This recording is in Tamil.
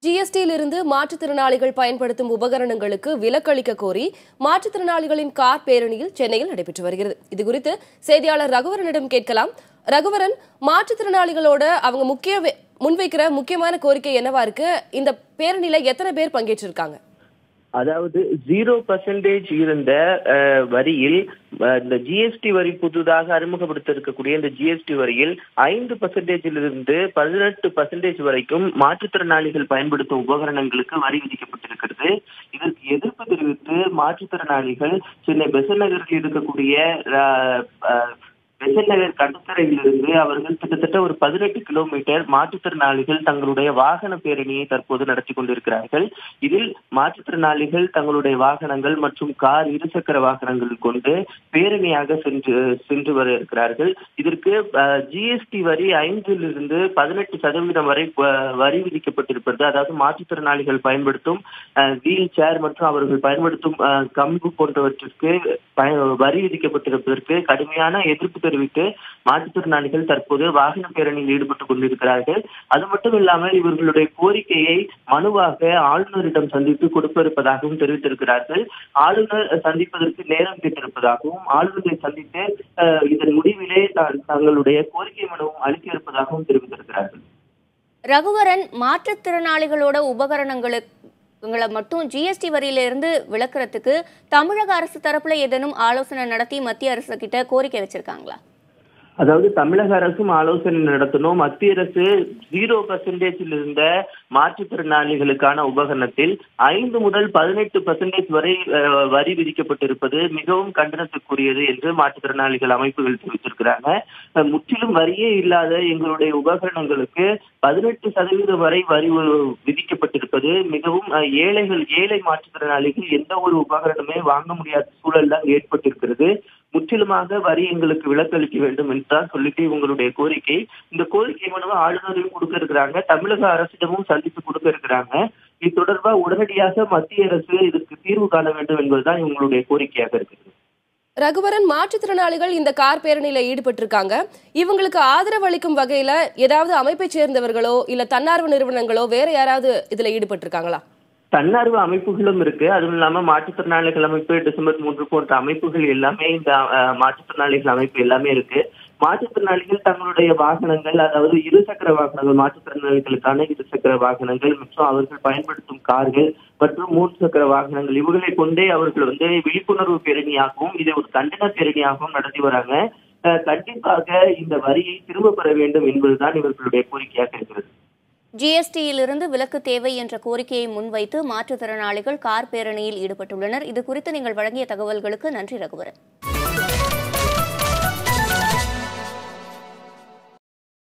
ஜிஎஸ்டியிலிருந்து மாற்றுத்திறனாளிகள் பயன்படுத்தும் உபகரணங்களுக்கு விலக்களிக்க கோரி மாற்றுத்திறனாளிகளின் கார் பேரணியில் சென்னையில் நடைபெற்று வருகிறது. இதுகுறித்து செய்தியாளர் ரகுவரனிடம் கேட்கலாம். ரகுவரன், மாற்றுத்திறனாளிகளோட அவங்க முன்வைக்கிற முக்கியமான கோரிக்கை என்னவா இருக்கு? இந்த பேரணியில எத்தனை பேர் பங்கேற்றிருக்காங்க? அதாவது 0% இருந்த வரியில் இந்த ஜிஎஸ்டி வரி புதுதாக அறிமுகப்படுத்த இருக்கக்கூடிய இந்த ஜிஎஸ்டி வரியில் 5%லிருந்து 18% வரைக்கும் மாற்றுத்திறனாளிகள் பயன்படுத்தும் உபகரணங்களுக்கு வரி விதிக்கப்பட்டிருக்கிறது. இதற்கு எதிர்ப்பு தெரிவித்து மாற்றுத்திறனாளிகள் சென்னை பெசன்ட் நகரில் இருக்கக்கூடிய பெசன்ட் நகர் கடற்கரையிலிருந்து அவர்கள் கிட்டத்தட்ட ஒரு 18 கிலோமீட்டர் மாற்றுத்திறனாளிகள் தங்களுடைய வாகன பேரணியை தற்போது நடத்தி கொண்டிருக்கிறார்கள். இதில் மாற்றுத்திறனாளிகள் தங்களுடைய வாகனங்கள் மற்றும் கார் இருசக்கர வாகனங்கள் கொண்டு பேரணியாக சென்று வர இருக்கிறார்கள். இதற்கு ஜிஎஸ்டி வரி 5லிருந்து 18% வரை வரி விதிக்கப்பட்டிருப்பது, அதாவது மாற்றுத்திறனாளிகள் பயன்படுத்தும் வீல் சேர் மற்றும் அவர்கள் பயன்படுத்தும் கம்பு போன்றவற்றிற்கு வரி விதிக்கப்பட்டிருப்பதற்கு கடுமையான எதிர்ப்பு தெரிவித்து மாற்றுத்திறனாளிகள் தற்போது வாகன பேரணியில் ஈடுபட்டுக் கொண்டிருக்கிறார்கள். அது மட்டும் இல்லாமல் இவர்களுடைய கோரிக்கையை மனுவாக ஆளுநரிடம் சந்தித்து கொடுக்க இருப்பதாகவும் தெரிவித்திருக்கிறார்கள். ஆளுநர் சந்திப்பதற்கு நேரம் கேட்டிருப்பதாகவும், ஆளுநரை சந்தித்து இதன் முடிவிலே தங்களுடைய கோரிக்கை மனுவும் அளிக்க இருப்பதாகவும் தெரிவித்திருக்கிறார்கள். ரகுவரன், மாற்றுத்திறனாளிகளோட உபகரணங்களுக்கு மட்டும் ஜிஎஸ்டி வரியிலிருந்து விலக்கிறதுக்கு தமிழக அரசு தரப்புல ஏதேனும் ஆலோசனை நடத்தி மத்திய அரசு கிட்ட கோரிக்கை வச்சிருக்காங்களா? அதாவது தமிழக அரசும் ஆலோசனை நடத்தணும். மத்திய அரசு 0% இருந்த மாற்றுத்திறனாளிகளுக்கான உபகரணத்தில் 5 முதல் 18% வரை வரி விதிக்கப்பட்டிருப்பது மிகவும் கண்டனத்துக்குரியது என்று மாற்றுத்திறனாளிகள் அமைப்புகள் தெரிவித்திருக்கிறாங்க. முற்றிலும் வரியே இல்லாத எங்களுடைய உபகரணங்களுக்கு 18% வரை வரி விதிக்கப்பட்டிருப்பது மிகவும் ஏழை மாற்றுத்திறனாளிகள் எந்த ஒரு உபகரணமே வாங்க முடியாத சூழல் தான் ஏற்பட்டிருக்கிறது. முற்றிலுமாக வரி எங்களுக்கு விலக்களிக்க வேண்டும் என்றுதான் சொல்லிட்டு இவங்களுடைய கோரிக்கை. இந்த கோரிக்கை மனுவை ஆளுநரையும் கொடுக்க இருக்கிறாங்க, தமிழக அரசிடமும் சந்தித்து கொடுக்க இருக்கிறாங்க. இது தொடர்பாக உடனடியாக மத்திய அரசு இதற்கு தீர்வு காண வேண்டும் என்பதுதான் இவங்களுடைய கோரிக்கையாக இருக்கிறது. ரகுவரன், மாற்றுத்திறனாளிகள் இந்த கார் பேரணியில ஈடுபட்டிருக்காங்க. இவங்களுக்கு ஆதரவு அளிக்கும் வகையில ஏதாவது அமைப்பை சேர்ந்தவர்களோ இல்ல தன்னார்வ நிறுவனங்களோ வேற யாராவது இதுல ஈடுபட்டிருக்காங்களா? தன்னார்வ அமைப்புகளும் இருக்கு. அதுவும் இல்லாம மாற்றுத்திறனாளிகள் அமைப்பு, டிசம்பர் 3 போன்ற அமைப்புகள் எல்லாமே, இந்த மாற்றுத்திறனாளிகள் அமைப்பு எல்லாமே இருக்கு. மாற்றுத்திறனாளிகள் தங்களுடைய வாகனங்கள், அதாவது இருசக்கர வாகனங்கள், மாற்றுத்திறனாளிகளுக்கான இருசக்கர வாகனங்கள் மற்றும் அவர்கள் பயன்படுத்தும் கார்கள் மற்றும் 3 சக்கர வாகனங்கள், இவர்களை கொண்டே அவர்கள் விழிப்புணர்வு பேரணியாகவும் இதை ஒரு கண்டன பேரணியாகவும் நடத்தி வராங்க. கண்டிப்பாக இந்த வரியை திரும்ப பெற வேண்டும் என்பதுதான் இவர்களுடைய கோரிக்கையாக இருக்கிறது. ஜிஎஸ்டியிலிருந்து விலக்கு தேவை என்ற கோரிக்கையை முன்வைத்து மாற்றுத்திறனாளிகள் கார் பேரணியில் ஈடுபட்டுள்ளனர். இது குறித்து நீங்கள் வழங்கிய தகவல்களுக்கு நன்றி ரகுவரன்.